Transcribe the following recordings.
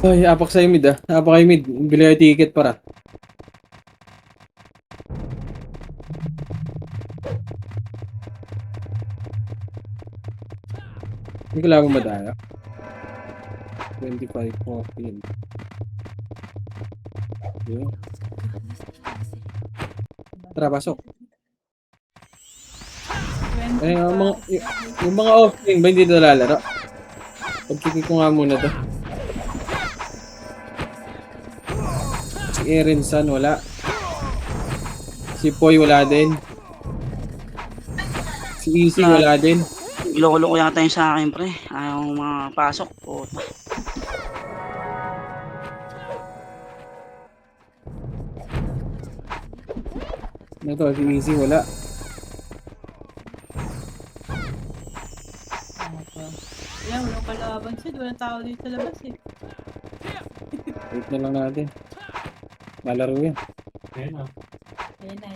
Ay, apak sa'yo mid ah. Apak kayo mid. Bili kayo ticket para. Hindi ko lang madaya. 25, 14. Yun. Tara, pasok. Eh, yung mga offering ba hindi na lalaro? Pagkikik ko nga muna to. Si Erin San, wala. Si Poy, wala din. Si Easy, Na wala din. loko-loko yata yung sa akin pre. Ayaw makapasok. Puta. Ano to, si Easy, wala. Wala, walang kalaban siya. Walang tao dito sa labas eh. Wait na lang natin. Lalaro yan. Ayan na. Ayan na.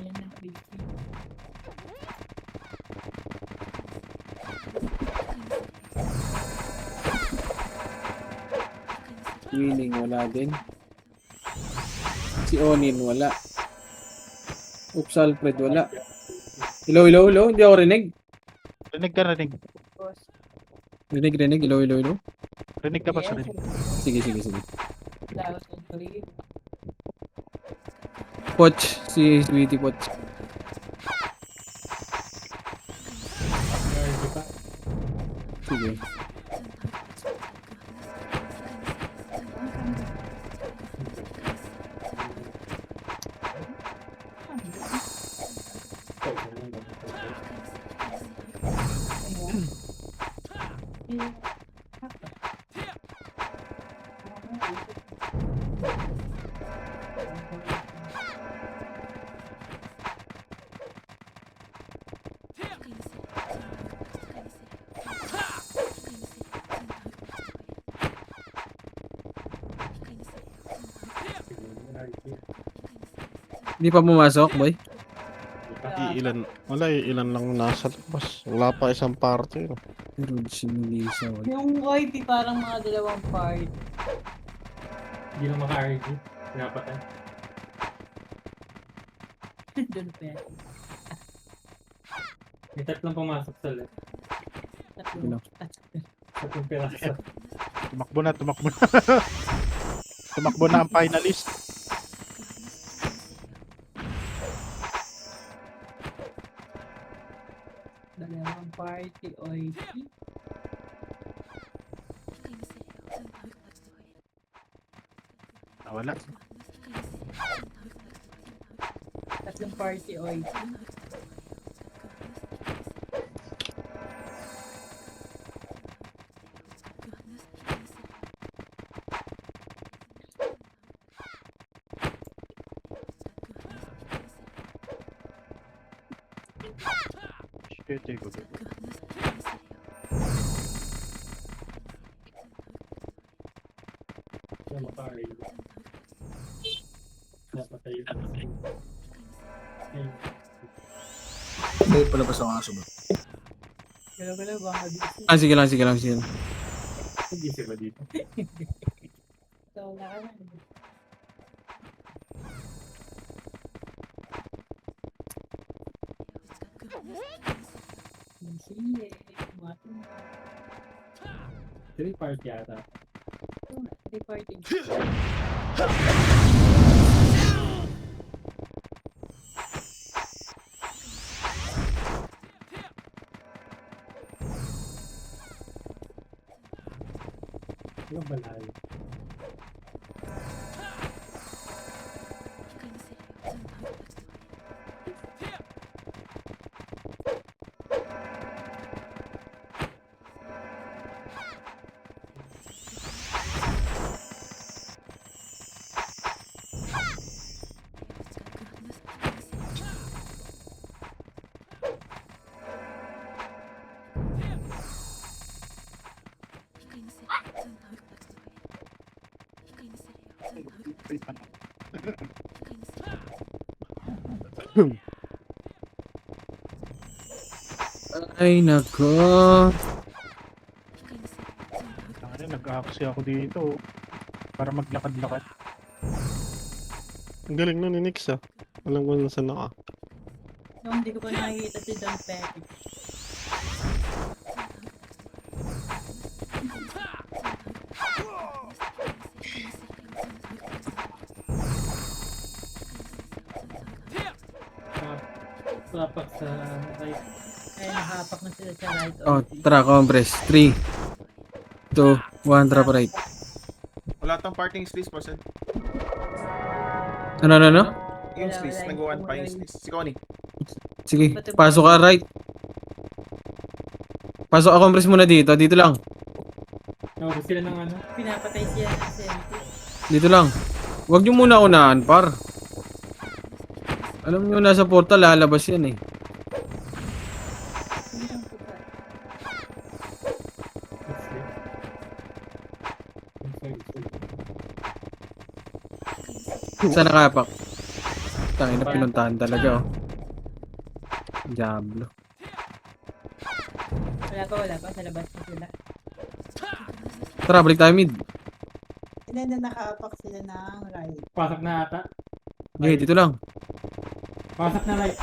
Winning, wala din. Si Onin, wala. Oops, Alfred, wala. Hello. Hindi ako rinig. Rinig ka, rinig. Rinig. Hello. Rinig ka ba sa rinig? Sige. Laos ng three. Poch, si Sweetie Poch. Sige. Hindi pa pumasok, boy. Ilan lang nasa labas. Wala pa isang party. No? Road simulation. Yung OIP parang mga dalawang part. Hindi na maka-RG. Pinapatay. Doon pa yan. May tatlong pumasok sa left. Ano? Tatlong piraso. Tumakbo na. Tumakbo na ang finalist. Dalawang party OIP. Wala. Tatlong party OIP. Shit, eh, good. Hindi na maka-RG. Napatay. Ay, palabas ang aso ba? Galaw-galaw baka dito. Sige lang. Hindi siya dito. So, wala ka na. Sige. Matin. 3 party yata. Three party. Yung balay. Ay, nako. Nag-aksi ako dito. Para maglakad-lakad. Ang galing na ni Nix ah. Alam ko na saan naka. Nung hindi ko pa nakikita si Don Petty. Tapak sa right. Ay, nakapak na sila sa right. Oh, tara, compress. 3, 2, 1, drop right. Wala tang parting sleeves, boss. Ano? Yung Wala, sleeves, wala. nag-1 pa yung sleeves. Si Connie. Sige, pasok ka right. Pasok ka, compress muna dito. Dito lang. Naubos sila ng ano. Pinapatay siya ng senti. Dito lang. Huwag nyo muna unahan, par. Alam nyo, nasa portal, lalabas yan eh. Hindi lang po ba? Saan nakapak? Tangin na pinuntahan talaga oh. Diablo. Wala pa. Sa labas na sila. Tara, balik tayo mid. Hindi na nakaapak sila ng right. Pasok na ata. Okay, dito lang. Pasok na right.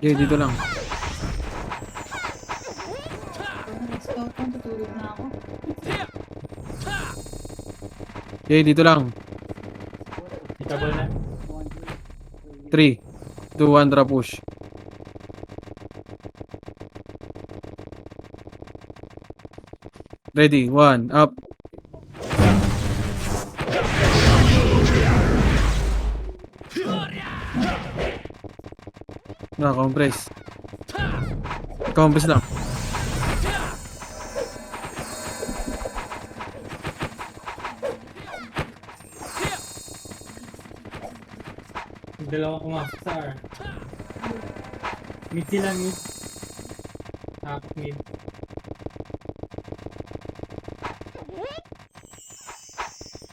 Okay, dito lang. Kung nag-scout ko, tutulog na ako. Okay, dito lang. Ikabal na. 3, 2, 1, drop push. Ready, 1, up. Na, compress. Compress lang. Yung dalawang pumasok sa R. Mid sila, mid. Tapak mid.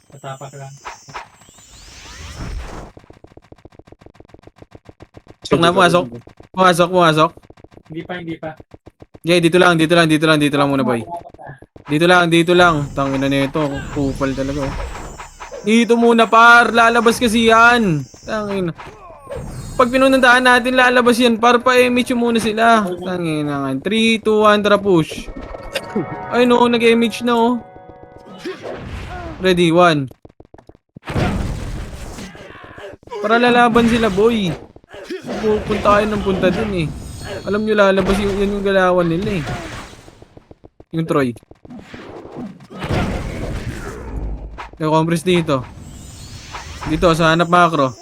Patapak lang. Pasok na, pumasok. Pumasok. Hindi pa. Okay, dito lang muna, boy. Dito lang. Tangina nito, kupal talaga. Oh. Dito muna, par. Lalabas kasi yan. Tangina. Pag pinunandaan natin, lalabas yan. Par, pa-image muna sila. Tangina nga. 3, 2, 1, tara push. Ay no, nag-image na oh. Ready, 1. Para lalaban sila, boy. Punta kayo ng punta dun eh. Alam nyo, lalabas yan yung galawan nila eh. Yung Troy. Yung compress dito. Dito, sa hanap macro.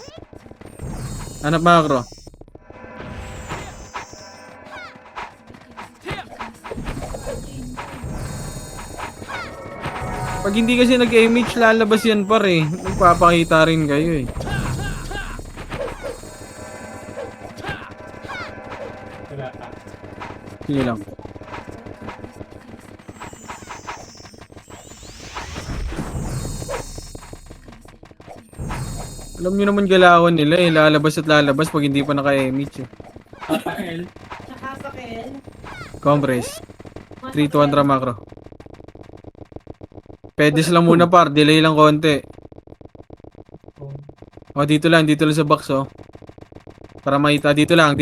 Pag hindi kasi nag-image, lalabas yan par eh. Nagpapakita rin kayo eh. Wala pa. Sige lang. Alam nyo naman galawan nila eh. Lalabas at lalabas pag hindi pa naka-image eh. Tapak L. Tsaka pa Kel. Compress. 3 to 1 macro. Pedes lang muna par. Delay lang konti. Oh, dito lang sa box oh. Para makita. Dito lang.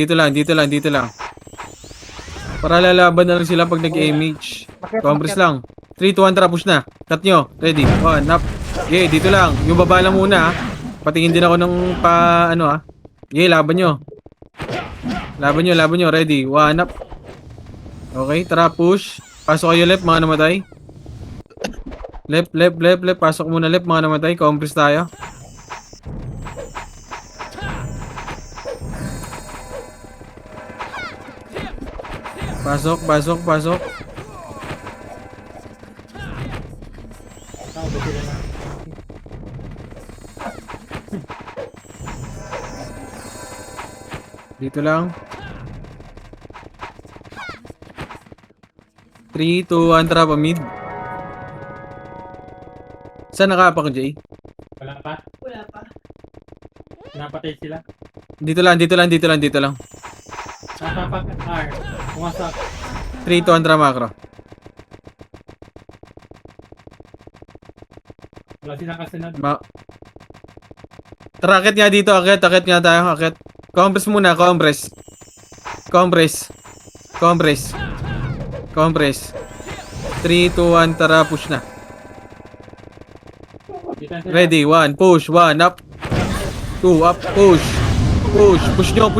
Para lalaban na lang sila pag nag-image. Compress lang. 3 to 1 push na. Cut nyo. Ready. 1 up. Okay, dito lang. Yung baba lang muna ah. Patingin din ako ng ano ah. Okay, laban nyo. Ready. 1 up. Okay, tara push. Pasok kayo left, mga namatay. Left. Pasok muna left, mga namatay. Compress tayo. Pasok. Naubos sila na. Dito lang. 3, 2, 1, trap mid. Saan nakapak, Jay? Wala pa. Napatay sila. Dito lang. Natapak R. Pumasok. 3, 2, 1, macro. Wala Wala silang kasunod. Tara, akit nga dito. Akit nga tayo. Akit. Compress muna. Compress. 3, 2, 1. Tara, push na. Dito sila. Ready, 1, push, 1, up. 2, up, push. Push nyo.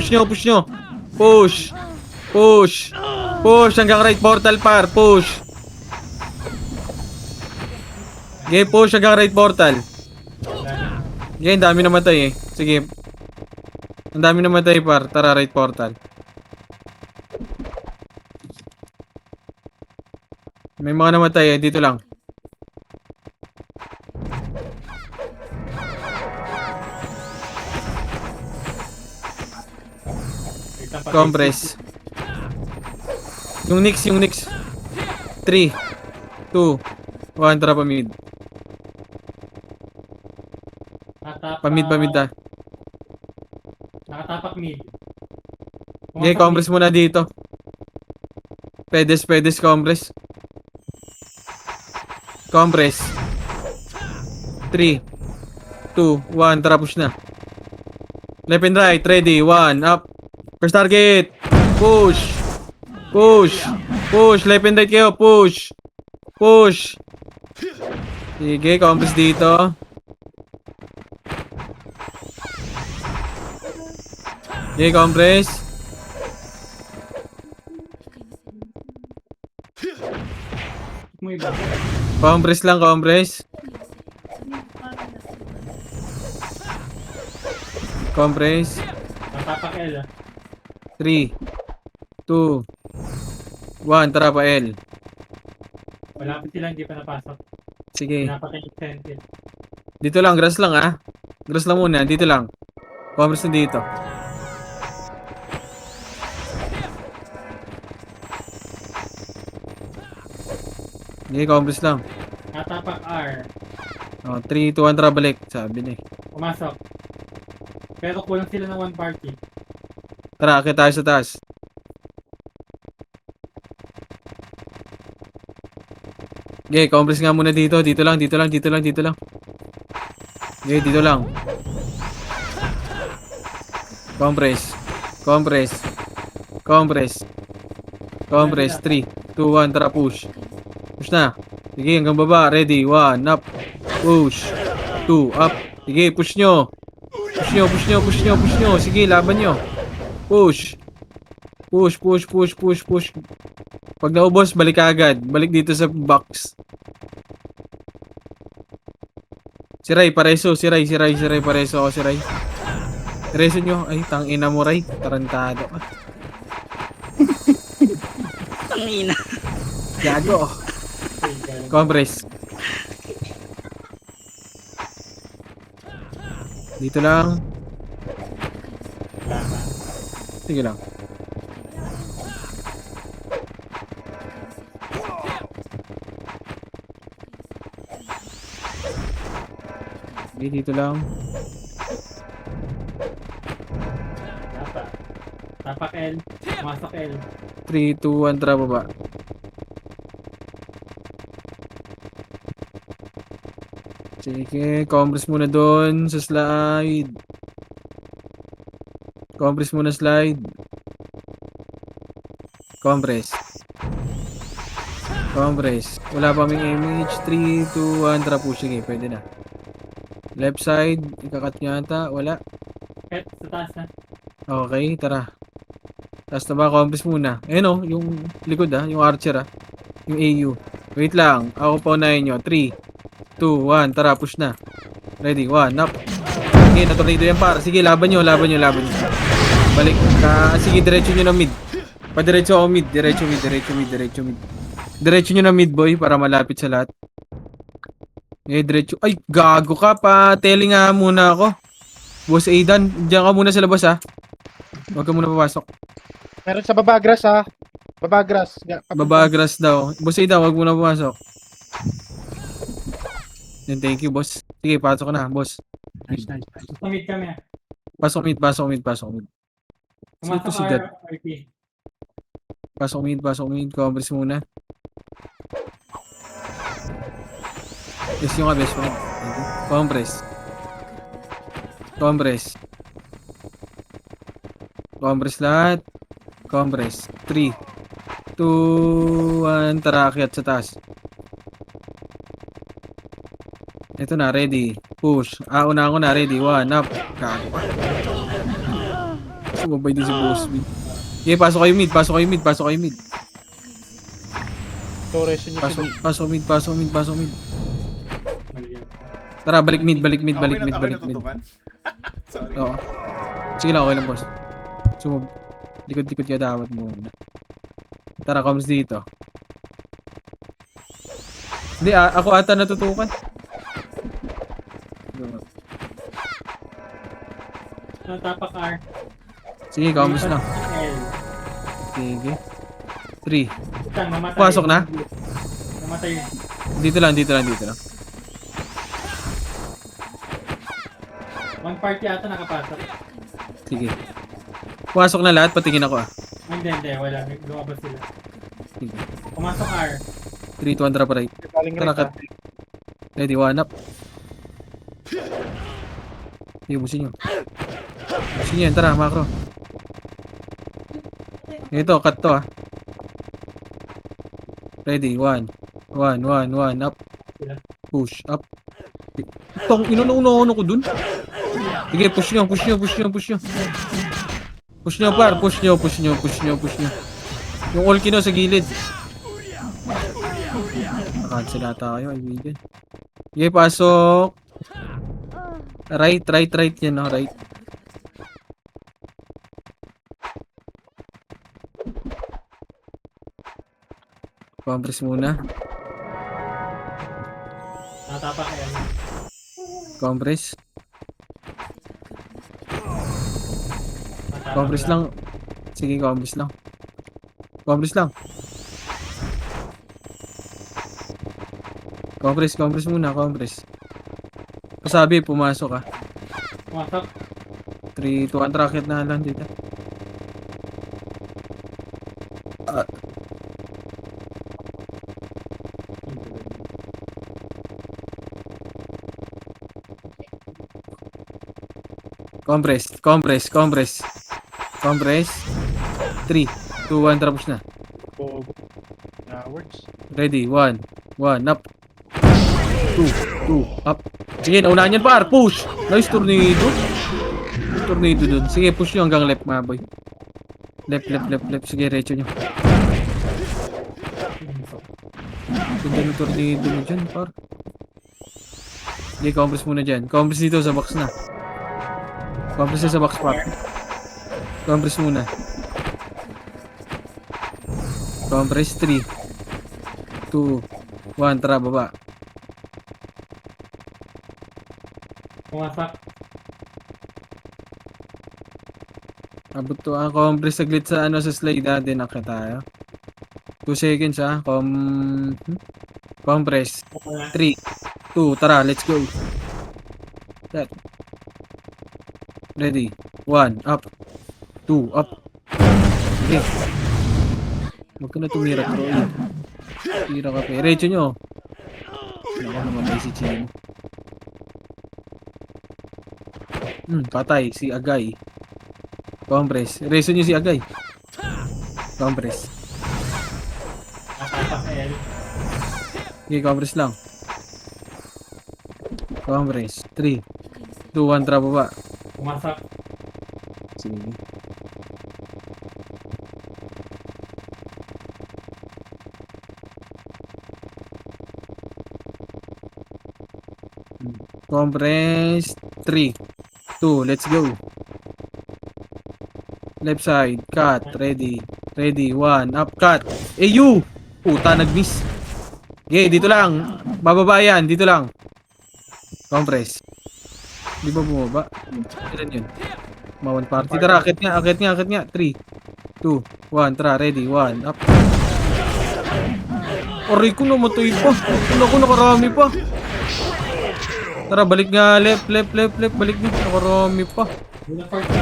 Push hanggang right portal par, push. Okay, push hanggang right portal. Okay, ang dami namatay eh. Sige. Ang dami namatay par, tara right portal. May mga namatay eh, dito lang. Wait lang, Compress. Yung Nix. 3, 2, 1, tara pamid. Pamid ah. Nakatapak mid. Okay, compress muna dito. Pedes, compress. 3, 2, 1, tara push na. Left and right, ready, 1, up. First target. Push, left and right kayo, push. Sige, compress dito. Okay, compress. Mo iba. Compress lang, compress. Natapak L. 3, 2, 1, tara pa L. Malapit sila, hindi pa napasok. Sige. Pinapatay yung sentinel. Dito lang, grass lang ah. Grass lang muna, dito lang. Compress na dito. Sige, compress lang. Natapak R. Oh, 3, 2, 1, tara balik. Sabi na eh. Pumasok. Pero kulang sila ng one party. Tara, akit tayo sa taas. Okay, compress nga muna dito. Dito lang. Okay, dito lang. Compress. 3, 2, 1, tara push. Push na. Sige, hanggang baba. Ready, 1, up. Push. 2, up. Sige, push nyo. Sige, laban nyo. Push. Pag naubos, balik agad. Balik dito sa box. Si Ray, pareso. Pareso ako si Ray. Pareso nyo. Ay, tangina mo, Ray. Tarantado ka. Tangina. Gago. Compress. Dito lang. Sige lang. Okay, dito lang. Tapak L. Pumasok L. 3, 2, 1, tara baba. Sige, compress muna doon sa slide. Compress. Wala pa kaming image. 3, 2, 1, tara push. Sige, pwede na. Left side, ikakat nyo ata. Wala. Pet, sa taas na. Okay, tara. Taas na ba? Compress muna. Ayun o, yung likod yung archer yung AU. Wait lang, ako pa unahin nyo. 3, 2, 1, tara, push na. Ready, 1, up. Okay, natornado yan par. Sige, laban nyo. Balik. Sige, diretso nyo na mid. Padiretso ako mid. Diretso mid. Diretso nyo na mid, boy, para malapit sa lahat. Okay, diretso. Ay, gago ka pa. Telling nga muna ako. Boss Aidan, diyan ka muna sa labas Huwag ka muna papasok. Meron sa baba grass ha. Baba grass. Babagras daw. Boss Aidan, huwag muna papasok. Yan, thank you, boss. Sige, pasok ka na, boss. Sa mid kami. Pasok mid. Sige, Pumasok si Dad. RP. Pasok mid. Compress muna. Yes, yung best friend. Thank you. Compress. Compress. Compress lahat. Compress. 3, 2, 1. Tara, akyat sa taas. Ito na, ready. Push. Una ako na, ready. 1, up. Kago pa. Sumabay din si Boss B. Okay, pasok kayo mid, pasok kayo mid, pasok kayo mid. So, resin nyo Pasok, si pasok mid, pasok mid, pasok mid. Mali yan. Tara, balik mid, balik mid, Okay balik na- mid, okay balik mid. natutukan? Sorry. Oo. Sige lang, okay lang, boss. Sumab... Likod-likod ka dapat muna. Tara, comes dito. Hindi, ako ata natutukan. Tapak R. Sige, comes na. L. Sige. 3. Saan, mamatay. Pasok na? Mamatay. Dito lang, dito lang, dito lang. One party ata nakapasok. Sige. Pumasok na lahat, patingin ako ah. Hindi. Wala. Lumabas sila. Sige. Pumasok R. 3, 2, 1, drop right. galing Tara, rin cut. Ready, 1 up. Sige, busin nyo. Busin nyo yan, tara, macro. Ito, cut to ah. Ready, 1, 1, up. Push, up. Tong, inuno ko dun. Sige, push nyo. Push nyo, par. Push nyo. Yung ulti nyo sa gilid. Cancel ata kayo, kaibigan. Sige, pasok. Right yan, no? Right. Compress muna. Natapak L. Compress. Natapak Compress lang. Sige, compress lang. Compress lang. Compress muna, compress. Pasabi, pumasok ah. Pumasok. 3, 2, 1, rocket na lang dito. Compress. 3, 2, 1, tapos na. Cowards. Ready, 1, up. 2, up. Sige, naunahan yan par, push. Nice tornado. Tornado dun. Sige, push nyo hanggang left mga boy. Left. Sige, recho nyo. Ganda ng tornado mo dyan, par. Sige, compress muna dyan. Compress dito sa box na. Compress na sa box par. Compress muna. Compress 3, 2, 1, tara, baba. Pumasok. Abot to ang compress saglit sa sa slide natin nakita tayo. 2 seconds compress. 3, 2, tara, let's go. Set. Ready. 1, up. 2, up. Okay. Huwag ka na tumira, bro. Tira ka pa. Recho nyo. Naku, namatay si Chino. Patay si Agay. Compress. Reso nyo si Agay. Compress. Natapak L. Okay, compress lang. Compress. 3, 2, 1, tara baba. Pumasok. Sige. Compress. 3, 2, let's go. Left side, cut, ready, 1, up, cut. You! Puta, nag-miss. Okay, dito lang. Bababa yan, dito lang. Compress. Di ba bumaba? Ilan yun? Mawan party. Tara, akit nga. 3, 2, 1, tara, ready, 1, up. Aray ko, namatay pa. Naku, nakarami pa. Tara, balik nga, left, balik nga. Nakarami pa. Una party.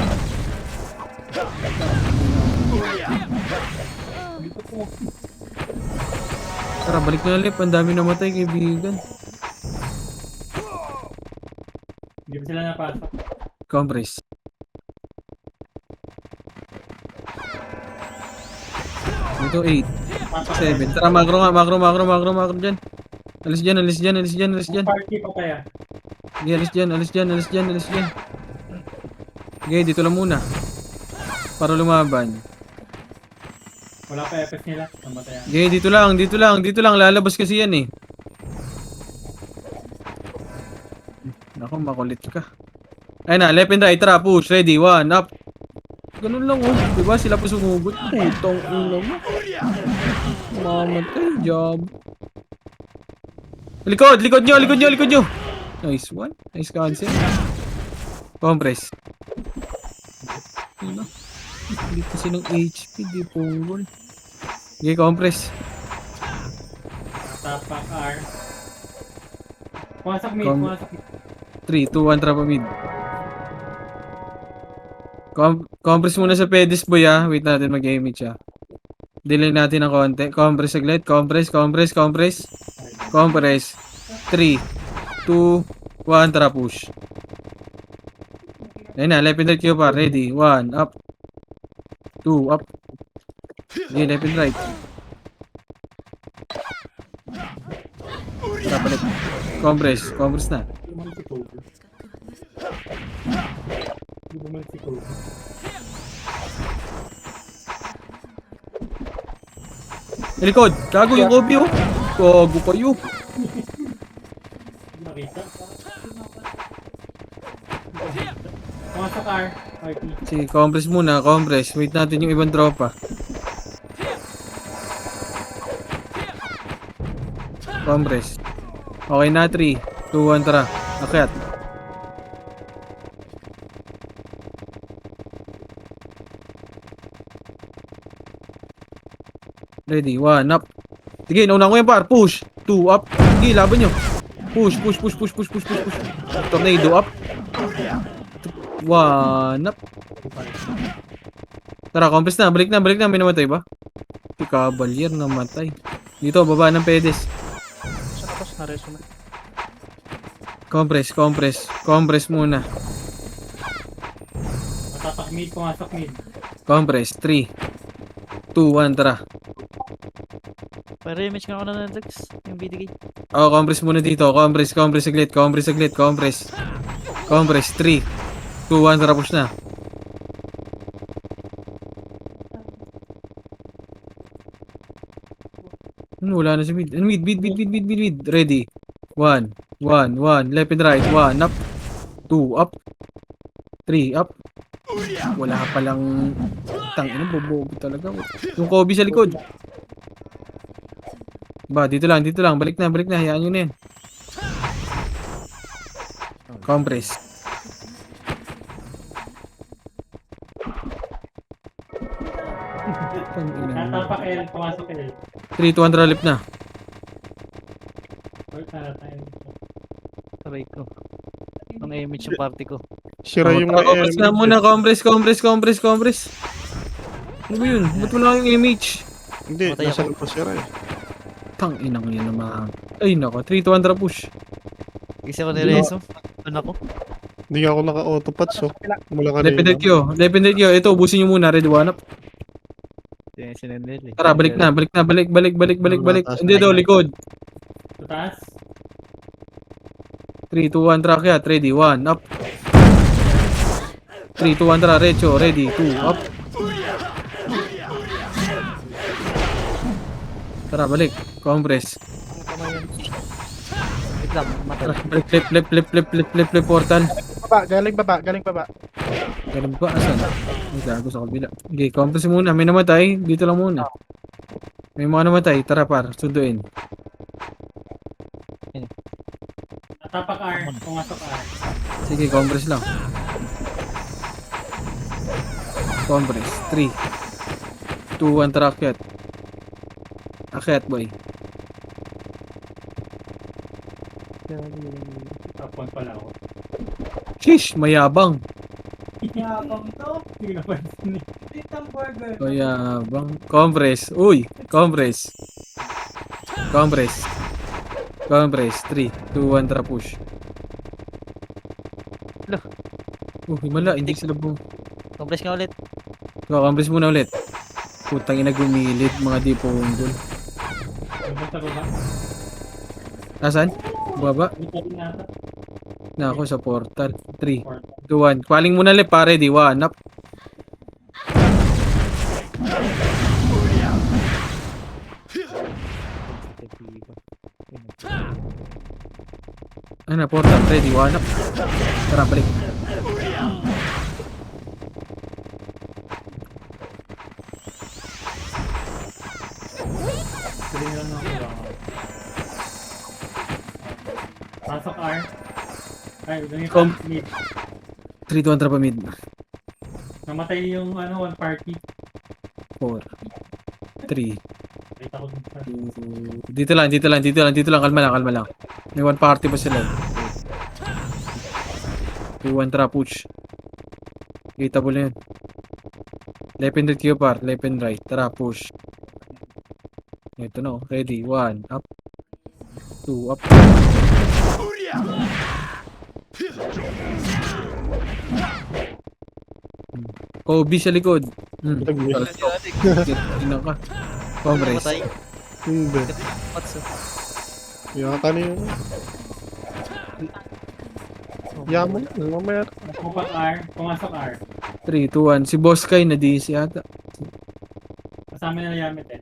Tara, balik nga left. Ang dami namatay, kaibigan. sila napasok. Compress. Ito 8, Pasok 7. Tara, macro nga, macro dyan. Alis dyan. Party pa kaya. Sige, alis dyan. Okay, dito lang muna. Para lumaban. Wala pa FF nila. Namatayan. Okay, dito lang. Lalabas kasi yan eh. Nako, makulit ka. Ayun na, left and right, tara, push, ready, 1, up. Ganun lang oh, diba sila pa sumugot. Putong ina mo. Mamatay, job. Likod nyo. Nice one, nice cancel. Compress. Ano? Hindi kasi ng HP, di punggol. Okay, compress. Tapak R. Pumasok mid. 3, 2, 1, trap mid. Compress muna sa pedis boy ah. Wait natin mag-image siya. Delay natin ng konti. Compress saglit. Compress. 3, 2, 1, tara push. Ayun na, left and right kayo pa. Ready. 1, up. 2, up. Okay, left and right. Tara balik. Compress na. Likod! Gago yung Kobe oh! Gago kayo! Nakita. Pumasok R. RP. Sige, compress muna, compress. Wait natin yung ibang tropa. Compress. Okay na, 3, 2, 1, tara. Akyat. Ready, 1, up. Sige, nauna ko yan par. Push. 2, up. Sige, laban nyo. Push. Tornado, up. 1, up. Tara, compress na. Balik na. May namatay ba? Si Cavalier namatay. Dito, baba ng pedes. Sa labas na reso na. Compress muna. Matapak mid. Pumasok mid. Compress, 3, 2, 1, tara. Pero image nga ako na Dex, yung BDK. Oh, compress muna dito. Compress saglit. Compress. 3, 2, 1, tara push na. Wala na si mid. Mid. Ready. 1, left and right. 1, up. 2, up. 3, up. Wala palang tangina, bobo talaga. Yung Kobe sa likod. Ba, dito lang. Balik na. Hayaan nyo na yan. Compress. Tapak L. Pumasok L. 3, 2, 1, tara left na. Or tara tayo. Aray ko. Ang image yung party ko. Sira yung Compress na muna. Compress. Ano ba yun? Ba't wala yung image? Hindi, Matay nasa ako. labas sira eh. Tang inang yan naman. Ay nako, 3, 2, 1, tara push. Kasi ako nireso. Ano ako? Hindi ako naka-autopad so. Mula ka Left and right kayo. Ito, ubusin nyo muna. Ready, 1, up. Sinendel eh. Tara, balik. Hindi daw, likod. Sa taas. 3, 2, 1, tara kaya. Ready, 1, up. 3, 2, 1, tara. Recho. Ready, 2, up. Tara, balik. Compress. Wait lang, Tara, matay. balik. Flip, portal. Galing baba. Ganun ba? Asan? Ay, gago sa kabila. Okay, compress muna. May namatay. Dito lang muna. May mga namatay. Tara, par. Sunduin. Tapak R. Pumasok R. Sige, compress lang. Compress. 3, 2, 1, tara, akyat. Akyat, boy. Top 1 pala ako. Shish, mayabang. Yabang to. Hindi napansin eh. Titang burger. Mayabang. Compress. Uy, compress. 3, 2, 1, tara push. Himala, hindi sila buo. Compress nga ulit. Kakampres muna ulit. Putang ina gumilid, mga di punggol. Basta baba. Nasaan? Baba? Ano pa rin nata? Na ako sa portal. 3, 2, 1. Kwaling muna ulit pare, di 1 up. Ano, portal, ready, 1 up. Tara, balik. Tuloy lang ako. Pasok R. Ay, doon yung Kom- mid. 3, 2, 1, trapa mid. Namatay yung one party. 4, 3, Wait ako dun sa... 2. Dito lang. Kalma lang. May 1 party pa sila. 2, 1, trap, push. Hitable na yun. Left and right kayo par, left and right. Tara, push. Ito no, ready. 1, up. 2, up. Kobe sa likod. Nag-miss. Tingnan ka. Compress. Matay. Hindi. Pats. Yata na yun. Yaman yan, mamaya. Pupak R. Pumasok R. 3, 2, 1. Si Boss Kai na DC ata. Kasama na Yamit eh.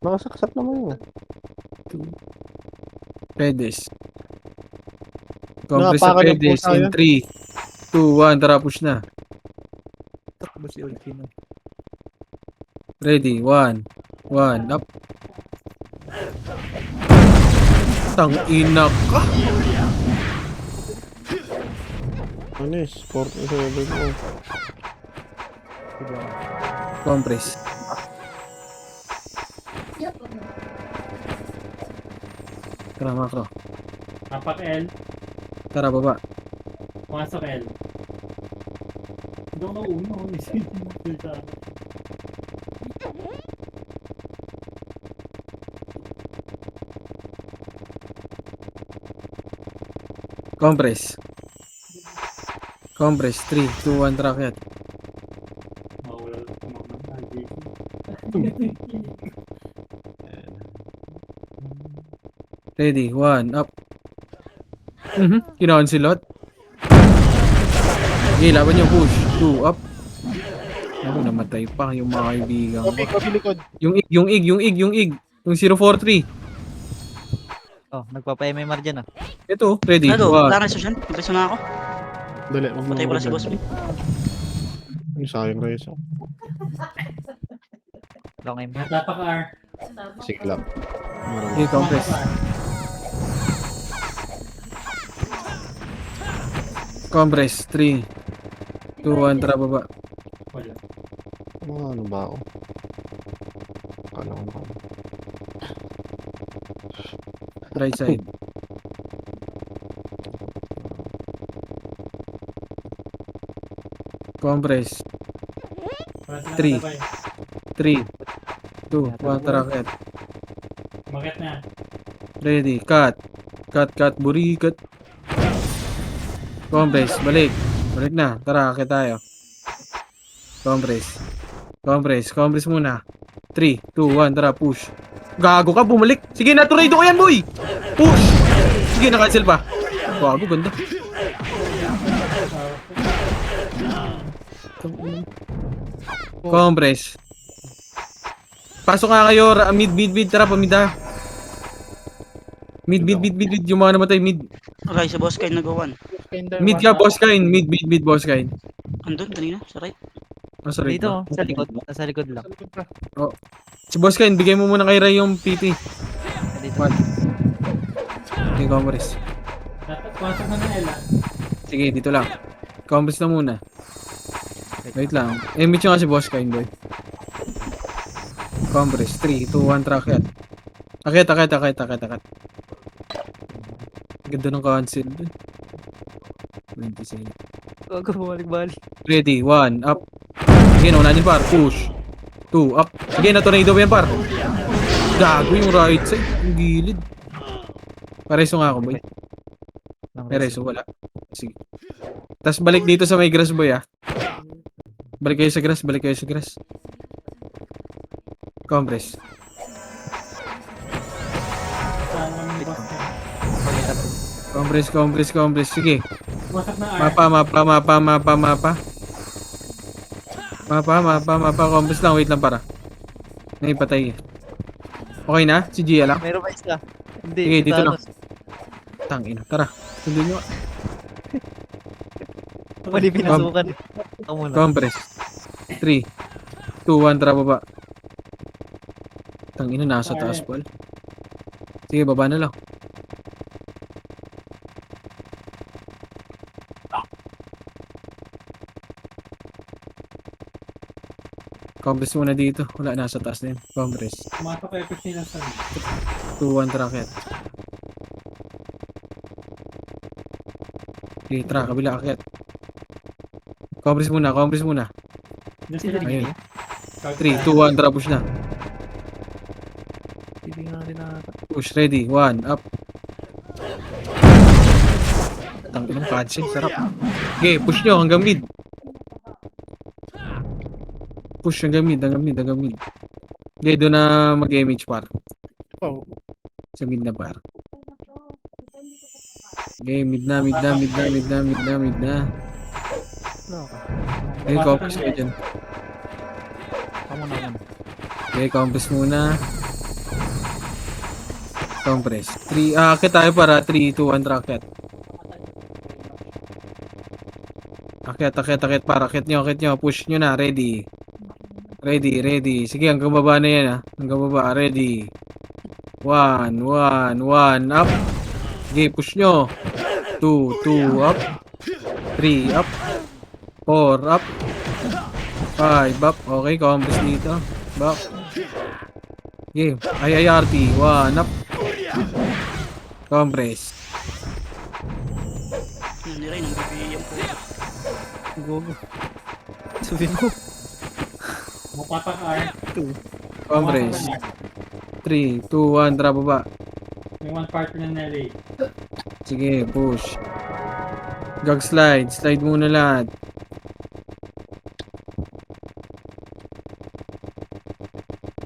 Nakasaksak naman yun. Pedes. Compress sa Napakan ng Pedes. pusa In yan. 3, 2, 1. Tara, push na. Takbo si Ultimo. Ready. 1, 1. Up. Tang-ina ka. Ano eh, sport na sa level mo. Compress. Tara, makro. Tapak L. Tara, baba. Pumasok L. Hindi ako nauuna. Isipin mo sa akin. Compress. Compress. 3, 2, 1. Track yan. Mawala lang sa mga LGC. Ready. 1, up. Kinaon si Lot. Okay, laban yung push. 2, up. Ako, namatay pa yung mga kaibigan ko. Kopi likod. Yung ig. Yung 043. Oh, nagpapa-MMR dyan ah. Ito, ready. Ano, 1. wala na Susan. Impreso na ako. Dali, wag mo Patay pala si Boss. Yung sayang race ako. Long aim. Tapak R. Siklap. Okay, compress. Compress. 3, 2, 1. Tara, baba. Wala. Ano ba ako? Kala ko na. Right side. Compress. Wala silang 3. sabay. 3, 2, 1. Tara, cut. Umakit na. Ready. Cut. Cut. Buri, cut. Compress. Balik. Balik na. Tara, cut tayo. Compress muna. 3, 2, 1. Tara, push. Gago ka, bumalik. Sige, naturado ko yan, boy. Push. Sige, nakancel pa. Gago, ganda. Compress. Pasok nga kayo, mid. Tara, pamid ha. Mid. Yung mga namatay, mid. Okay, sa boss kayo nag-1. Mid ka, boss kain. Mid, boss kain. Andun, kanina, sa right. Oh, sorry. Dito, sa likod. Nasa likod lang. Si boss kain, bigay mo muna kay Ray yung PT. Dito. Okay, compress. Pumasok na ng L ah. Sige, dito lang. Compress na muna. Wait lang. Meet nyo nga si boss kain, boy. Compress. 3, 2, 1, track yan. Akit. Ganda ng cancel dun. 26. Gago, bumalik-balik. Ready, 1, up. Sige, nauna din par. Push. 2, up. Sige, na-tornado ba yan par? Gago yung right side. Yung gilid. Pareso nga ako, boy. May reso, wala. Sige. Tapos balik dito sa may grass boy ah. Balik kayo sa grass, balik kayo sa grass. Compress. Saan kami ni boss niya? Compress. Sige. Wasak na R. Mapa. Compress lang, wait lang para. Naipatay. Okay na? Si Gia lang? Meron pa isa. Hindi, Sige, si dito lang. Thanos. Tangina, tara. Sundin nyo. Mali pinasukan. Ako muna. Compress. 3, 2, 1, tara baba. Tangina, nasa taas Paul. Sige, baba na lang. Compress muna dito. Wala, nasa taas na yun. Compress. Pumasok kay Epis nila sa 2, 1, tracket. Okay, tara, kabila akyat. Compress muna. Diyan sila. Ayun. 3, 2, 1, tara, push na. Hindi nga rin nakaka. Push, ready, 1, up. Tangin ng punching, sarap. Okay, push nyo hanggang mid. Push hanggang mid. Okay, doon na mag-image par. Sa mid na par. Okay, mid na. Wala ka. Okay, compass kayo dyan. Ako muna. Okay, compass muna. Compress. 3, akit tayo para 3, 2, 1, racket. Akit para akit nyo. Push nyo na, ready. Sige, hanggang baba na yan hanggang baba, ready. 1, up. Okay, push nyo. 2, up. 3, up. 4, up. 5, up. Okay, compass dito. Back. Okay, IIRT. 1, up. Compress. Hindi rin, nagbibigyan po. Gogo. Sabihin mo. Mapatak R. Compress. 3, 2, 1, tara baba. May one partner na Nelly. Sige, push. Gag slide. Slide muna lahat.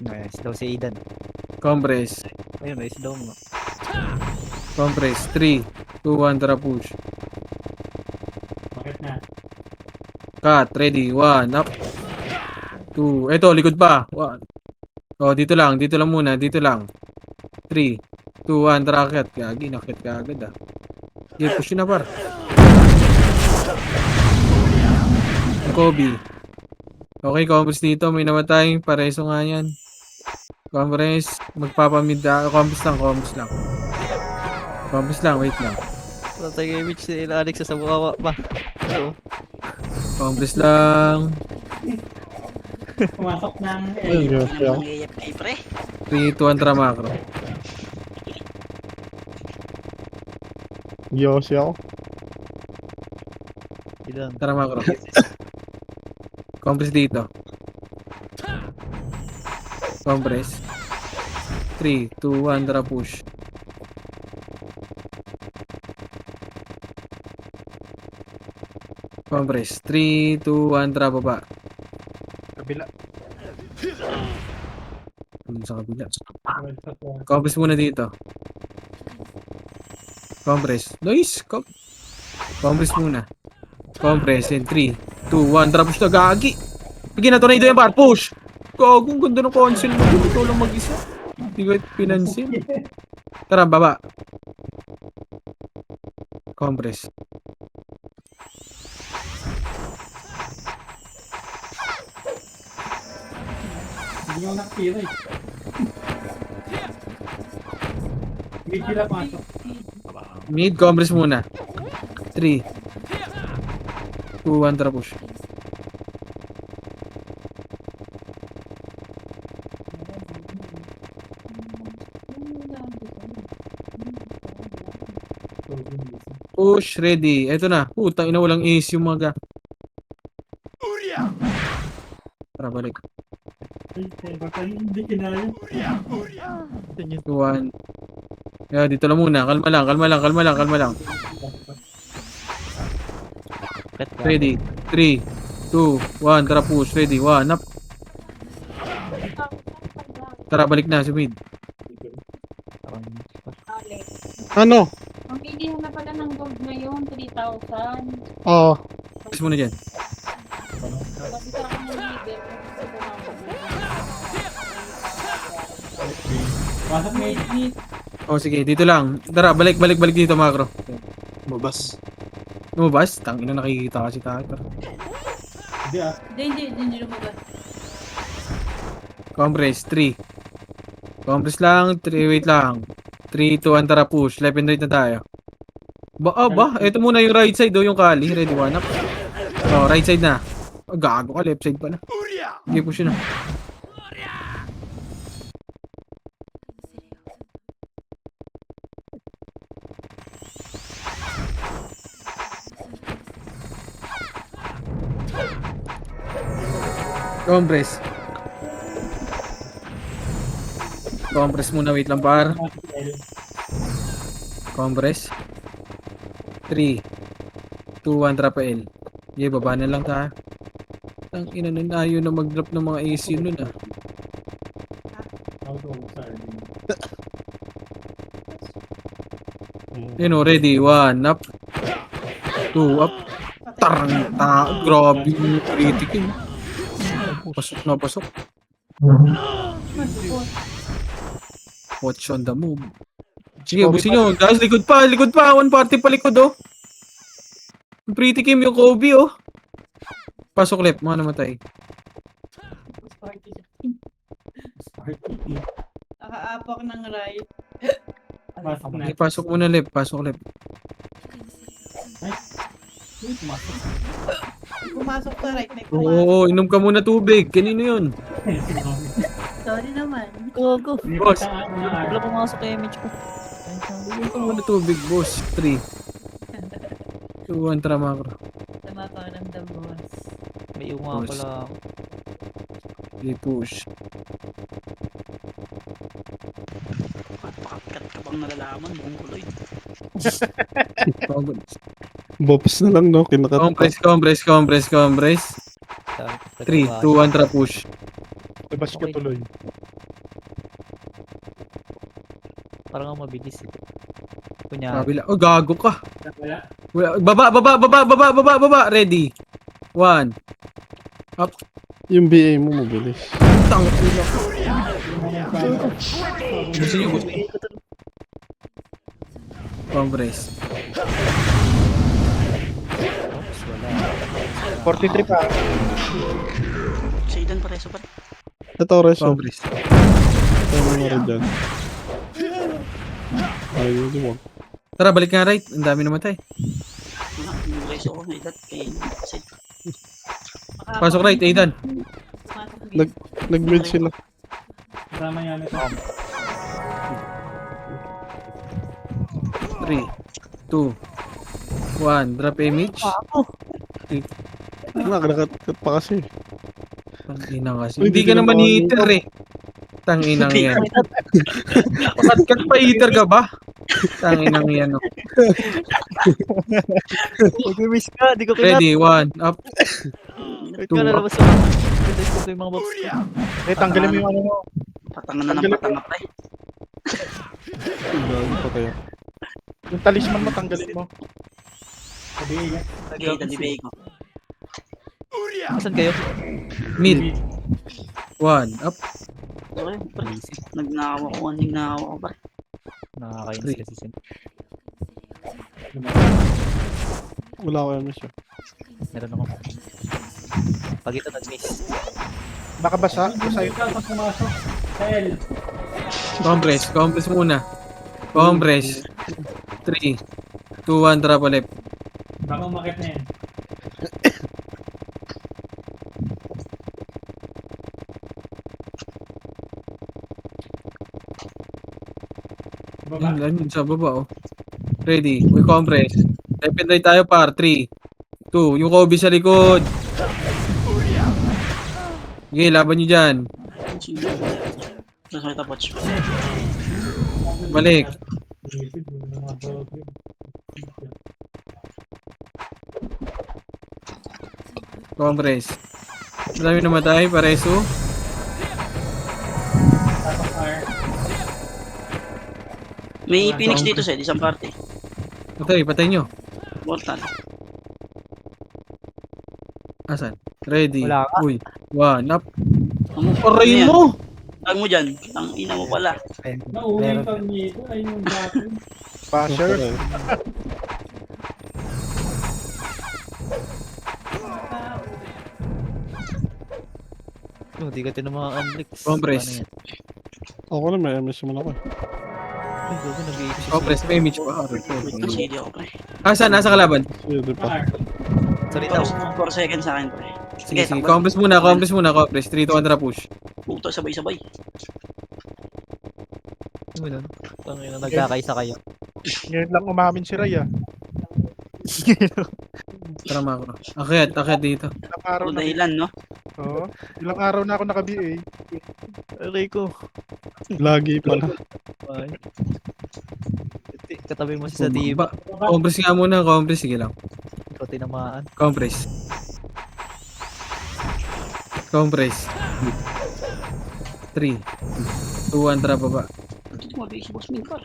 Nice daw si Aidan. Compress. Ayun, nice daw mo. Compress. 3, 2, 1, tara push. Bakit na? Cut. Ready. 1, up. 2. Eto, likod pa. 1. Oh, dito lang muna. 3, 2, 1, tara akit. Gagi, nakit ka agad Okay, push yun na par. Kobe. Okay, compress dito. May namatay. Pareso nga yan. Compress. Magpapamid. Compress lang. Compress lang. Wait lang. Wala tayo image si Alex sa bukawa pa. Oo. Compress lang. Pumasok ng Ayun, L. yun, Hindi siya. naman nangyayap kay pre. 3, 2, 1, tara macro. Yossi ako. Aidan. Tara macro. Compress dito. Compress. 3, 2, 1, tara push. Compress. 3, 2, 1, tara baba. Kabila. Ano sa kabila? Compress muna dito. Compress. Nice! Compress muna. Compress in 3, 2, 1, tara push na gagi! Bigyan na tornado yung bar. Push! Gagong ganda ng console mo. Ito lang mag-isa. Hindi ko pinansin. Tara, baba. Compress. Hindi nyo nakatira eh. Hindi sila pasok. Mid, compress muna. 3, 2, 1, tara push. Push, ready. Eto na. Putang ina, walang ace yung mga. Tara, balik. Baka hindi kinaya. 2, 1. Yeah, dito lang muna. Kalma lang. Pet ka. Ready. 3, 2, 1. Tara, push. Ready. 1, up. Tara, balik na si mid. Parang Ano? Mamilihan na pala ng gold ngayon, 3,000. Oo. Press muna dyan. Kasi sa akin ng leader, kasi Pasok mate. Oh, sige. Dito lang. Tara, balik dito, macro. Mabas. Lumabas? Tangina, nakikita kasi tayo. Tara. Hindi ah. Hindi lumabas. Compress. 3. Compress lang. 3, wait lang. 3, 2, 1. Tara, push. Left and right na tayo. Ito muna yung right side, yung kali. Ready, 1 up. Oh, right side na. Oh, gago ka, left side pala. Sige, push yun na. Compress. Compress muna, wait lang par. Compress. 3, 2, 1, trap L. Yeah, baba na lang ta. Ang ina nun, ayaw na mag-drop ng mga AC nun ah. Yun o, ready. 1, up. 2, up. Tarang ta. Grabe yung critic yun. Pasok na pasok. Watch on the move. Sige, busin nyo. Guys, likod pa. One party pa likod oh. Pretty Kim yung Kobe oh. Pasok left, mga namatay. Nakaapak ng right. Pasok na. Okay, pasok muna left, pasok left. Pumasok sa right, may Oo, inom ka muna tubig. Kanino yun? Sorry naman. Gogo. Boss. Wala pumasok yung image ko. Inom ka muna tubig, boss. 3, 2, 1, tara macro. Tama pa ng the boss. May unga Boss. pala. Okay, push. Pakakat ka bang nalalaman, Mongoloid? Bobs na lang, no? Kinakatak. Compress. 3, 2, 1, tara push. Labas ka tuloy. Parang ang mabilis eh. Kunyari. Kabila. Oh, gago ka. Wala. Baba. Ready. 1. Yung BA mo mabilis. Tangina. Gusto nyo. Compress. 43 pa. Sa Idan pareso pa. Ito, reso. Compress. Ito mo nga rin dyan. Ayun, mo. Tara, balik nga right. Ang dami namatay. Wala, yung reso ko, may idat kay Sid. Pasok right, Aidan. Nag-mid sila. Kasama yan ito. 3, 2, 1. Drop image. Nakakat pa kasi. Tanginang kasi. Uy, Hindi di ka ka naman naman hitter eh. Tanginang yan. Pakatkat pa hitter ka ba? Tanginang yan. Oh. Mag-miss ka, di ko kinat. Ready, 1. Up. Wait ka, lalabas ako. Lalabas ko yung mga box ko. Eh, tanggalin mo yung ano mo. Patanga na ng patanga pre. Gago pa kayo. Yung talisman mo, tanggalin mo. Sabi yan. Kay Idan di ko. Asan kayo? Mid. 1. Up. Okay, pre. Nagnakaw ako pre. Nakakainis kasi sin. Wala ko yung siya. Meron ako. Pag ito nag-miss. Baka basa. Basa Sa'yo yung ka pag pumasok. Sel. Compress muna. Compress. 3, 2, 1. Drop left. Baka umakit na yan. Baba. Yun sa baba oh. Ready. We compress. Left and right tayo par. 3, 2. Yung Kobe sa likod. Okay, laban nyo dyan. Tapos may tapos. Balik. Compress. Madami namatay, pareso. Tapos R. May Phoenix dito sa isang party. Patay nyo. Mortal. Asan? Ready. Wala ka. Uy, one up. Ano Aray yan? mo! Tag mo dyan. Ang ina mo pala. Nauwi pa nito. Ay, yung dati. Basher. Oh, di ka tinamaan, Lex. Compress. Paano yan? Ako na may MS naman ako. Ay, gago, nag-i-exist. Compress, may image pa. Ang CD ako pre. Asan? Nasa kalaban? Sige pa. R. Salita ko. 4 seconds sa akin pre. Sige, sige. takbo. Compress muna, compress muna, compress. 3 to 1 push. Puto sabay-sabay. Ano yun? Tangina, nagkakaisa kayo. Ngayon lang umamin si Ray ah. Tara makro. Akyat dito. Ilang araw Ano na. dahilan no? Oo. Ilang araw na ako naka-BA. Aray ko. Lagi pala. Ay. Katabi mo si sa team. Compress nga muna, compress. Sige lang. Ikaw tinamaan. Compress. Compress. 3, 2, 1, tara baba. Ito mabigay si Boss Minkar.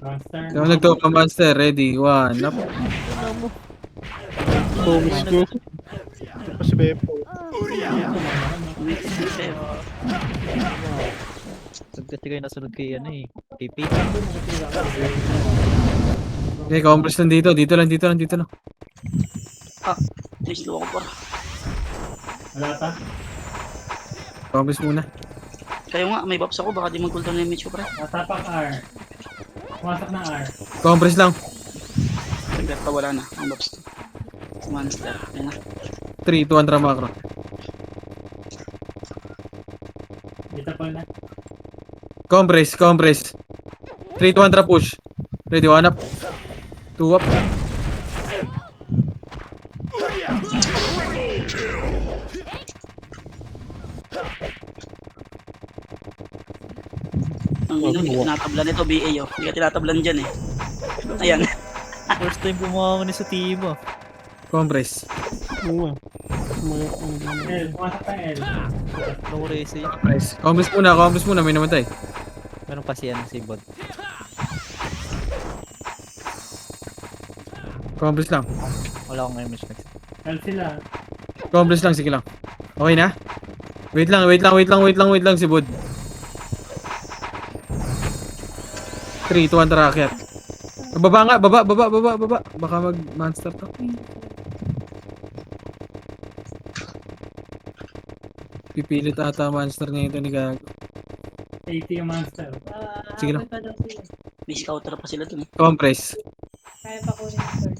Monster. Ikaw nagtopa monster. Ready, 1 up. Promise ko. Ito si Beppo. Nagkati kayo nasunod kay ano eh. TP. Okay, compress lang dito. Dito lang. Nice low ako pa. Wala ta. Compress muna. Kayo nga, may buffs ako. Baka di mag-cooldown na image ko pre. Natapak R. Pumasok na R. Compress lang. Hanggat pa wala na. Ang buffs to. Monster. Ayan na. 3, 2, 1, tara makro. Dito pa na. Compress. 3, 2, 1, tara push. Ready, 1 up. 2 up. Ang ino, hindi ka tinatablan ito, BA oh. Hindi ka tinatablan dyan eh. Ayan. First time bumangon sa team ah. Compress. Oo nga. L. Pumasok na L. No race eh. Compress muna. May namatay. Meron pa si ano si Bot. Compress lang. Wala akong image max. L sila. Compress lang, sige lang. Okay na? Wait lang si Bud. 3, 2, 1, tara, akyat. Baba nga, baba. Baka mag-monster to. Pipilit ata monster niya ito ni Gago. 80 yung monster. Sige lang. Pa daw sila. May scouter pa sila dun eh. Compress. Kaya pa kunin yung third.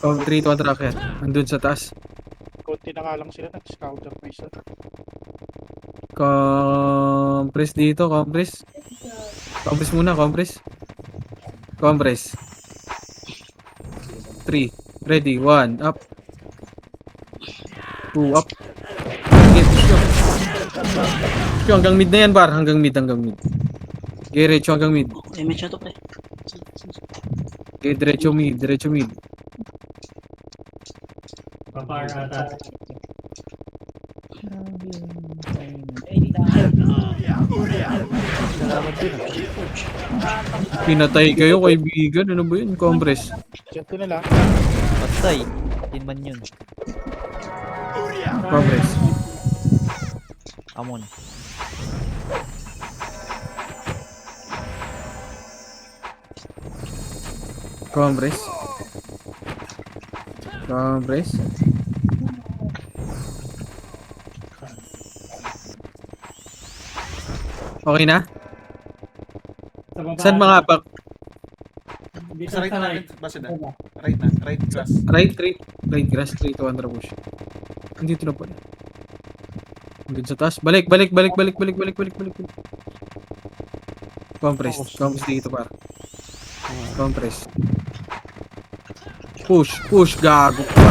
3, 2, 1, tara, akyat. Andun sa taas. Konti na nga lang sila. Nag-scouter pa isa. Compress dito, compress. Compress muna, compress. 3, ready, 1, up. 2, up. Okay, push nyo. Push nyo, hanggang mid na yan, bar. Hanggang mid. Okay, diretso hanggang mid. Image na to pre. Okay, diretso mid. Papar ata. Pinatay kayo, kaibigan. Ano ba yun? Compress. Diyan na lang. Patay. Din man yun. Compress. Amon. Compress. Okay na? Sa baba. Saan mga pak? Dito Sa right sa na right. natin, basta na. Right na, right grass. Right grass, 3 to 1 push. Andito na pala. Andun sa taas. Balik. Compress dito para. Compress. Push, gago pa.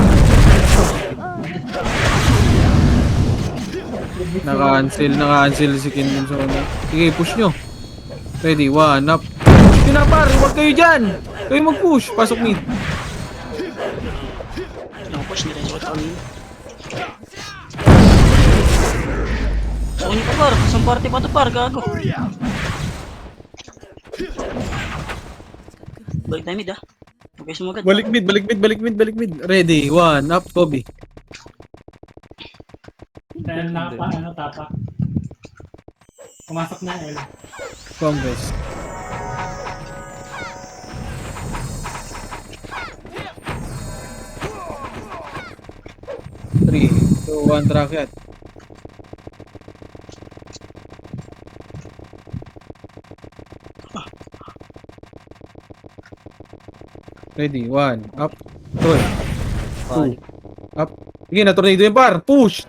Naka-cancel si Kingdom sa una. Sige, push nyo. Ready, 1 up. Push nyo na par, huwag kayo dyan. Kayo mag-push, pasok mid. Long push, nireso ko kanina. So, yun pa par. Isang party pa to par, gago. Balik tayo mid ah. Okay, sumagad. Balik mid, balik mid, balik mid, balik mid. Ready, 1, up, Kobe. Dahil napa, tapak. Pumasok na L. Congress. Three, two, one, tracket. Ready, 1, up, 2, 2, up. Sige, na-tornado yung par. Push!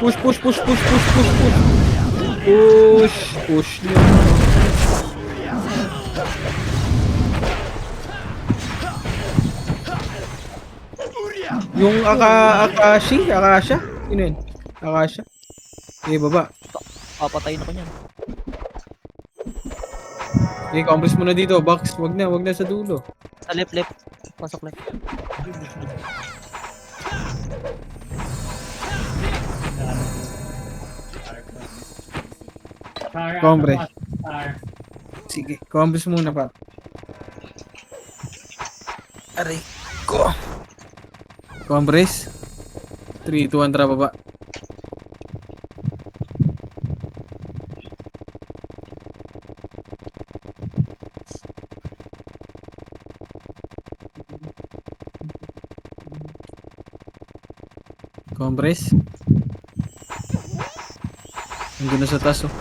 Push, push, push, push, push, push, push. Push, push nyo. Yung Akasha? Sino yun? Akasha? Okay, baba. Papatayin ako niyan. Okay, compress mo na dito. Box, wag na sa dulo. Sa left, left. Pasok left. Combre. Par. Sige, compress muna pa. Aray ko. Compress. 3, 2, 1, tara baba. Compress. Nandun na sa taas oh.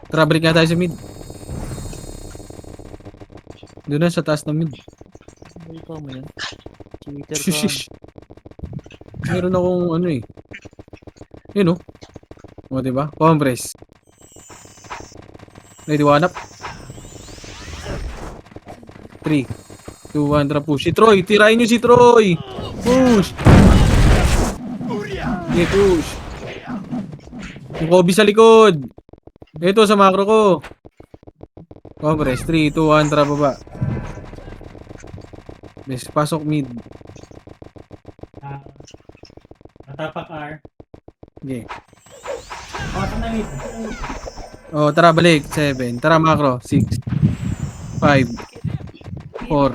Tara, balik nga tayo sa mid. Doon na sa taas ng mid. Ikaw mo yan. Cheater ka. Shush. Meron akong ano eh. Yun oh. O diba? Compress. Ready, 1 up. 3, 2, 1, tara push. Si Troy, tirahin nyo si Troy. Push. Okay, push. Yung Kobe sa likod. Ito sa macro ko. Compress, 3, 2, 1, tara baba. Bes, pasok mid. Natapak R. Okay. Pasok na mid. Oh, tara balik. 7. Tara macro. 6, 5, 4,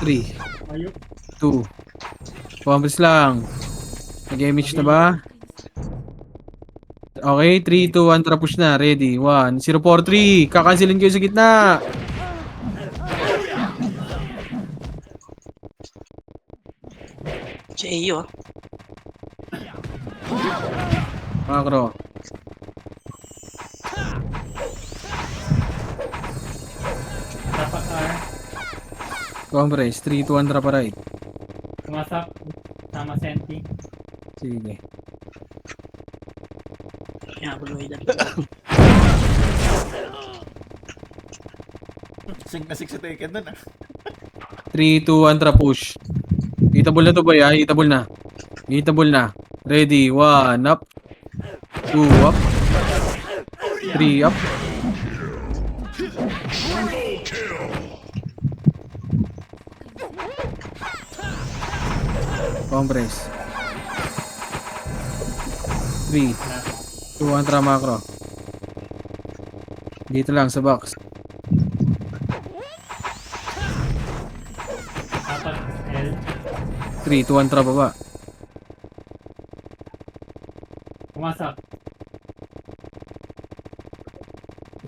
3, Ayok. 2. Compress lang. Nag-image na ba? Okay, 3, 2, 1, tara push na. Ready, 1, 0, 4, 3. Kakansilin kayo sa gitna. Si Ayo ah. Macro. Natapak R. Compress, 3, 2, 1, tara pa right. Pumasok. Sama Senti. Sige. Kaya buluhidan. Sing na 6 sa taken dun ah. 3, 2, 1, tara push. Hitable na to boy ha. Hitable na. Hitable na. Ready, 1, up. 2, up. 3, up. Compress. 3, 2, 1, tara macro. Dito lang sa box. Tapak L. 3, 2, 1, tara baba. Pumasok.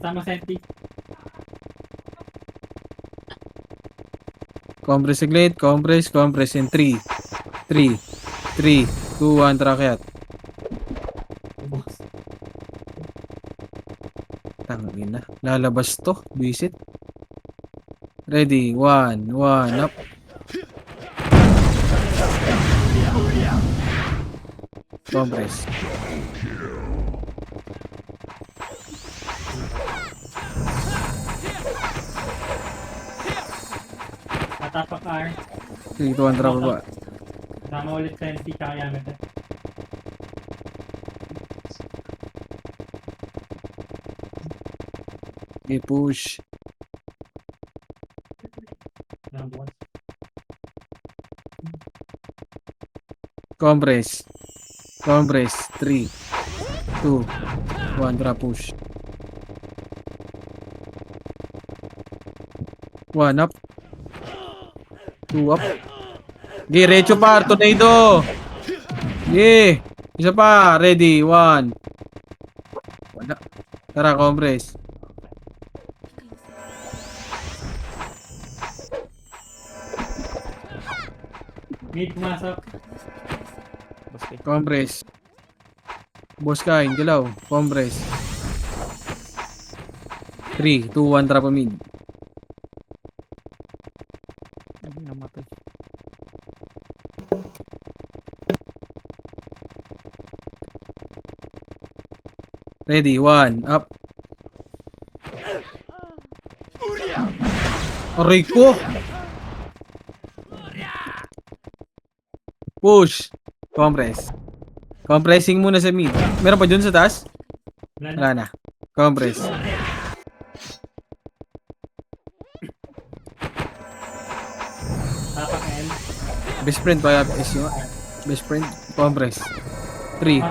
Sama Senti. Compress saglit. Compress. Compress in 3, 3, 3, 2, 1, tara kaya't. Tangin na. Lalabas to. Visit. Ready. 1, 1, up. Compress. Natapak R. 3, 2, 1, tara baba. Sama ulit Senti tsaka Yamete. Okay, push. Number 1. Compress. Compress. 3, 2, 1. Drop push. 1 up. 2 up. Diretso par. Tornado. Yeah. Isa pa. Ready. 1. Wala. Tara, compress. Mid pumasok. Compress. Boss kain. Galaw. Compress. 3, 2, 1. Drop a mid. Ay, namatay. Ready. 1. Up. Aray ko. Push. Compress. Compressing muna sa mid. Meron pa dun sa taas? Wala na. Wala na. Compress. Tapak L. Best friend pa is yung best friend. Compress. 3,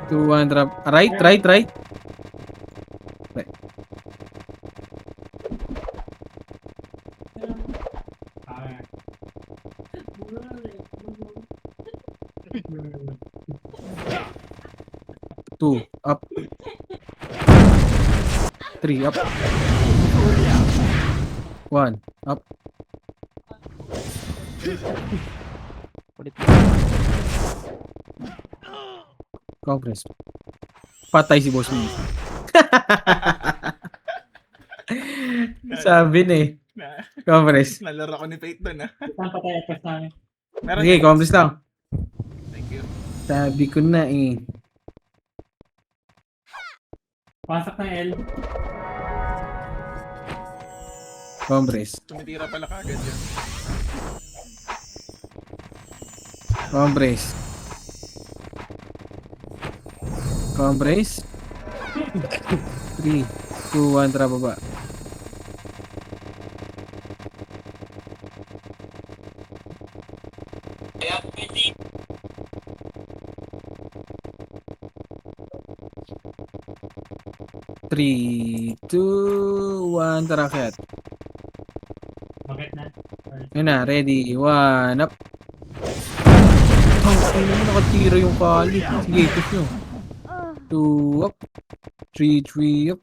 2, 1. Drop. Right. Okay. Two. Up. 3. Up. 1. Up. Ulit. Compress. Patay si boss mo. Sabi na eh. Compress. Nalaro ko ni Fate doon, ah. Saan pa tayo pas namin? Meron Sige, yan. compress lang. Thank you. Sabi ko na eh. Pasok ng L. Compress. Tumitira pala kagad yun. Compress. Compress. 3, 2, 1. Tara baba. Three, 2, 1. Tara kayat. Bakit na? Yun na, ready. 1, up. Ay naman, nakatira yung kali. Sige, push nyo. 2, up. 3, 3, up.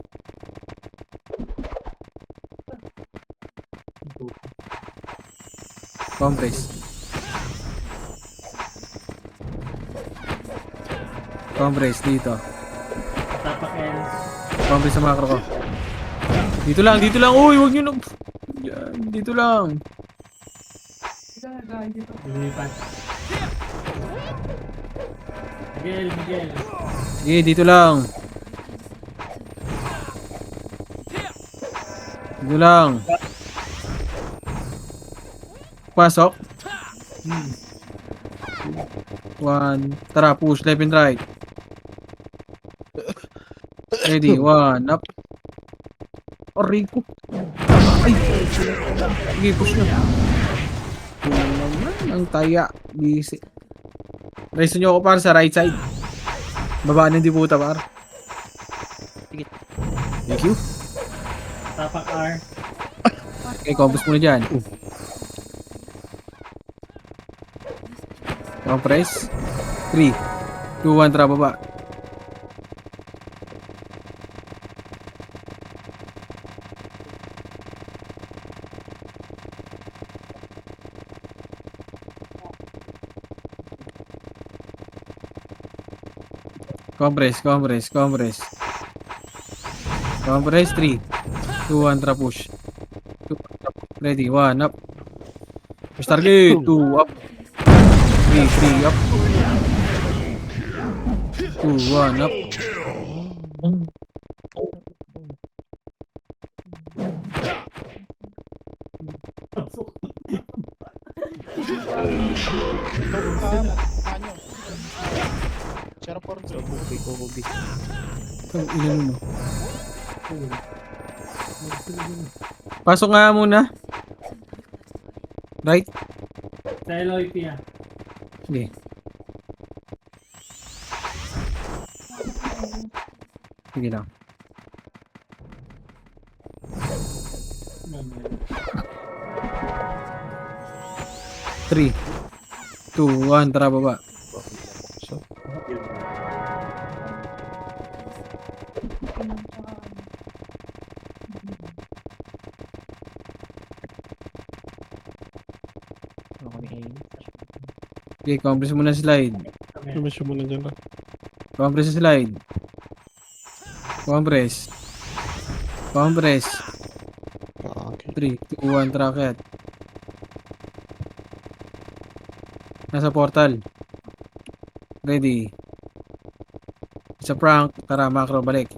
Compress. Compress dito. Tapak L. Compress sa macro ko. Dito lang, dito lang. Uy, wag nyo na. Yan, dito lang. Lilipat. Miguel. Sige, dito lang. Dito lang. Pasok. 1. Tara, push left and right. Ready, 1. Up. Aray ko. Ay. Sige, push nyo. Yun naman, ang taya. Busy. Raise nyo ako para sa right side. Babaan ng diputa par. Sige. Thank you. Tapak R. Okay, compass muna dyan. Compress. 3, 2, 1. Tara, baba. Compress. Compress. 3, 2, 1. Tara, push. Ready, 1. Up. Push target. 2, up. 3, up. 2, 1. Up. Ano? Zero for two. Ang ina mo. Pasok nga muna. Right? Sa LOP ah. Sige. Sige lang. 3, 2, 1, tara baba. So, Ano kami aim? Okay, compress muna slide. lumisyo mo na dyan lang. Compress sa slide. Compress. Compress. Ah, okay. 3, 2, 1, tracket. Nasa portal. Ready. Sa prank. Tara, macro, balik.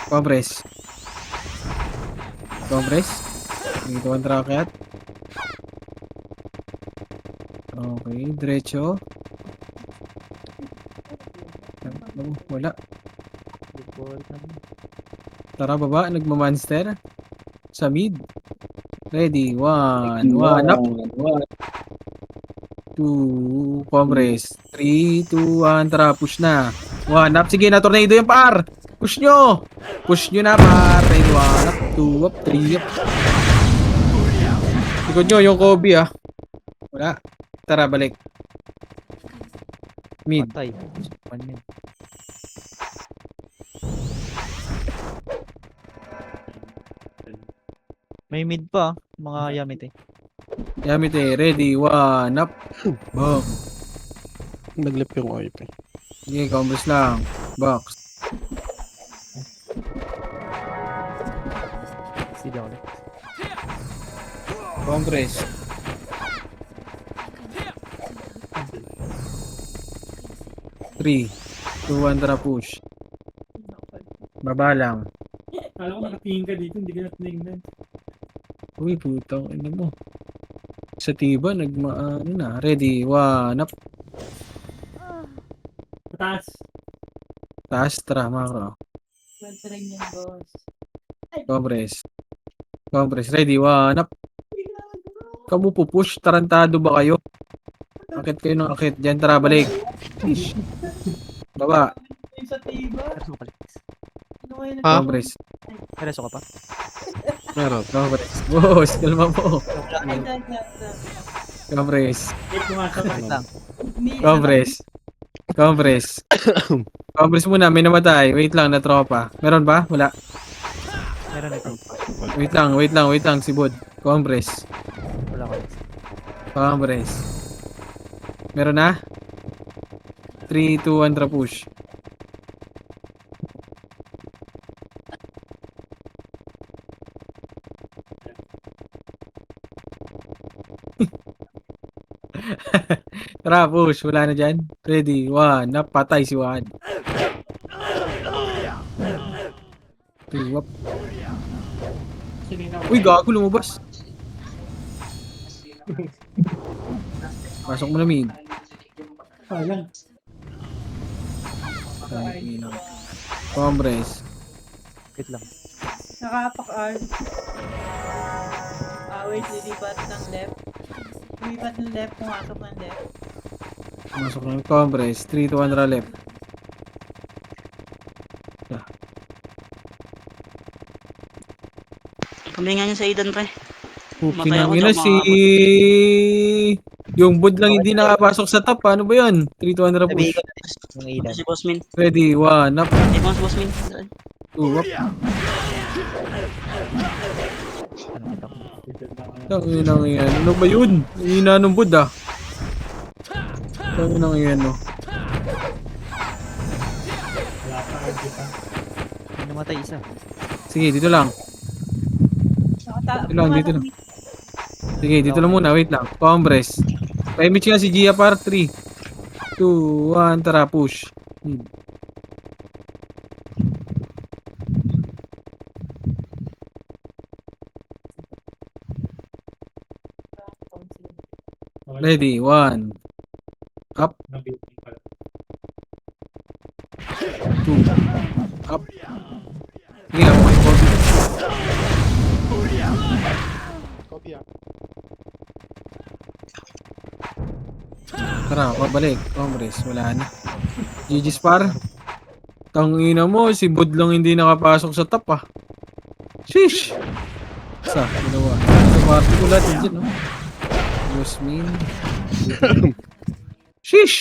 Compress. Compress. Dito ang tracket. Okay, diretso. Wala. Tara, baba. Nagmamonster. Sa mid. Ready. 1. 1 up. 2. Compress. 3, 2, 1. Tara, push na. 1 up. Sige na, tornado yung par. Push nyo. Push nyo na, par. Ready. 1 up. 2 up. 3 up. Likod nyo yung Kobe, ah. Wala. Tara, balik. Mid. Patay. 1 mid. May mid pa, mga Yamit eh. Yamit eh. Ready. 1 up. Boom. Naglip yung OIP. Sige, compress lang. Box. Sige ulit. Compress. Three, 2, 1, tara push. Baba lang. Kala ko nakatingin ka dito, hindi ka natinignan. Uy, putang ina mo. Sa tiba, ano na. Ready, 1 up. Pataas. Taas, tara, macro. Pwede rin yan, boss. Compress. Compress, ready, 1 up. Kamu pupush, tarantado ba kayo? Akit kayo ng akit. Diyan, tara, balik. Ish. Baba, Yung sa tiba. Pereso ka pala. Ano kayo Ha? compress. Pereso ka pa. Meron. Compress. Boss, kalma mo. Ay, dyan. Compress. Wait, pumasok. Wait lang. Compress. Compress. Compress muna, may namatay. Wait lang, na tropa. Meron ba? Wala. Meron ito. Wait lang, si Bud. Compress. Wala ka. Compress. Meron na? 3, 2, 1, tara push. Tara push, wala na dyan. Ready, 1, napatay si Juan. 2, up. Uy, gago, lumabas. Pasok mo na mid. Alang. Compress. Wait lang. Nakapak-arm. Wait, lilipat ng left. Lilipat ng left, pumasok ng left. Masok na yung compress. 3, 2, 1, tara left. Paminga niyo sa Aidan, pre. Puking Matay ako ang ina dyan, si... Yung Bud lang hindi nakapasok sa top. Ano ba yun? 3, 2, 1, tara Sabihin push. ko na yung ilan. Si Boss Min. Ready, 1, up. Hindi mo si Boss Min. 2, up. Ano kita ko? Tanginang yan. Ano ba yun? Hina ng Bud ah. Tanginang yan no. Wala pa, hindi pa. May namatay isa. Sige, dito lang. Dito lang, dito lang. Sige, dito lang muna. Wait lang. Compress. Paimage nga si Gia par 3, 2, 1, tara push. Ready, 1, up, Nabitin pa. 2, up. Sige, ako may Kobe. Copy ah. Tara, pabalik. Compress, wala na. GG's par. Tangina mo, si Bud lang hindi nakapasok sa top ah. Sheesh! Sa, ginawa. Sa party ko lahat yun dyan, no? Yasmin. Sheesh!